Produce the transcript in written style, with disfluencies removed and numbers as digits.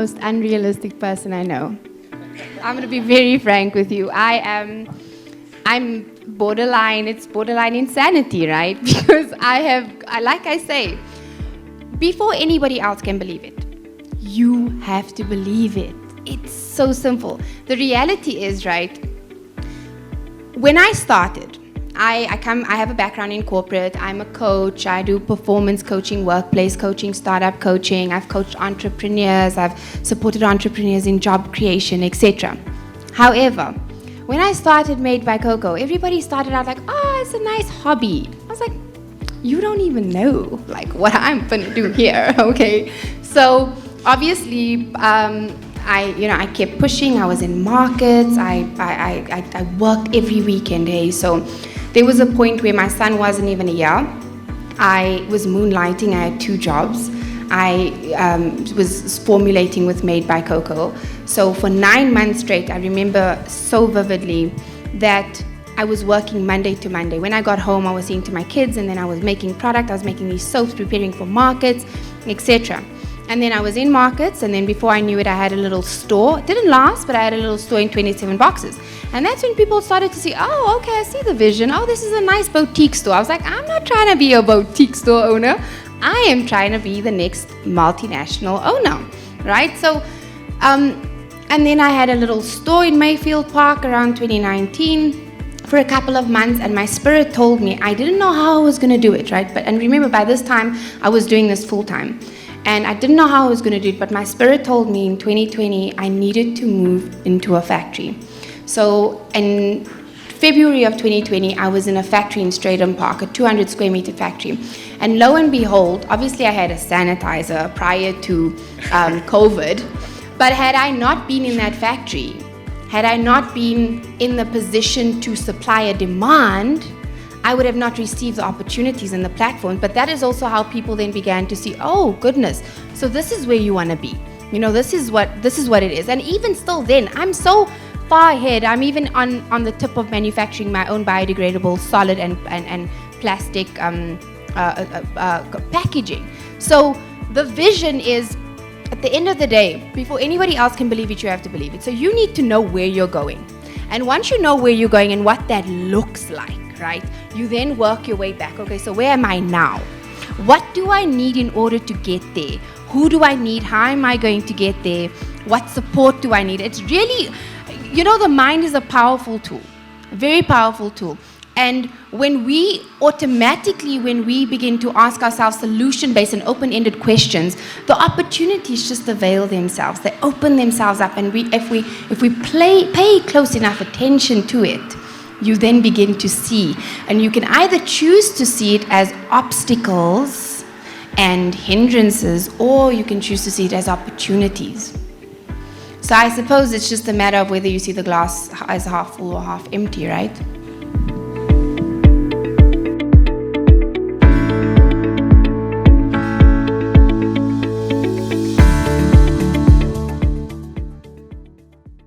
most unrealistic person I know. I'm going to be very frank with you. I'm borderline, it's borderline insanity, right? Because like I say, before anybody else can believe it, you have to believe it. It's so simple. The reality is, right, when I started, I have a background in corporate. I'm a coach. I do performance coaching, workplace coaching, startup coaching. I've coached entrepreneurs. I've supported entrepreneurs in job creation, etc. However, when I started Made by Coco, everybody started out like, oh, it's a nice hobby. I was like, you don't even know like what I'm gonna do here, okay? So obviously, I kept pushing. I was in markets. I worked every weekend, hey. So there was a point where my son wasn't even a year. I was moonlighting. I had 2 jobs. I was formulating with Made by Coco. So for 9 months straight, I remember so vividly that I was working Monday to Monday. When I got home, I was seeing to my kids, and then I was making product. I was making these soaps, preparing for markets, etc. And then I was in markets, and then before I knew it, I had a little store. It didn't last, but I had a little store in 27 boxes. And that's when people started to see, oh, okay, I see the vision. Oh, this is a nice boutique store. I was like, I'm not trying to be a boutique store owner. I am trying to be the next multinational owner, right? So, and then I had a little store in Mayfield Park around 2019 for a couple of months, and my spirit told me, I didn't know how I was going to do it, right? And remember, by this time, I was doing this full time. And I didn't know how I was going to do it, but my spirit told me in 2020, I needed to move into a factory. So in February of 2020, I was in a factory in Stratham Park, a 200 square meter factory. And lo and behold, obviously I had a sanitizer prior to COVID, but had I not been in that factory, had I not been in the position to supply a demand, I would have not received the opportunities and the platforms. But that is also how people then began to see, oh goodness, so this is where you want to be. You know, this is what it is. And even still then, I'm so far ahead. I'm even on the tip of manufacturing my own biodegradable solid and plastic packaging. So the vision is, at the end of the day, before anybody else can believe it, you have to believe it. So you need to know where you're going. And once you know where you're going and what that looks like, right, you then work your way back. Okay, so where am I now? What do I need in order to get there? Who do I need? How am I going to get there? What support do I need? It's really, you know, the mind is a powerful tool, a very powerful tool. And when we begin to ask ourselves solution-based and open-ended questions, the opportunities just avail themselves. They open themselves up, and if we pay close enough attention to it, you then begin to see. And you can either choose to see it as obstacles and hindrances, or you can choose to see it as opportunities. So I suppose it's just a matter of whether you see the glass as half full or half empty, right?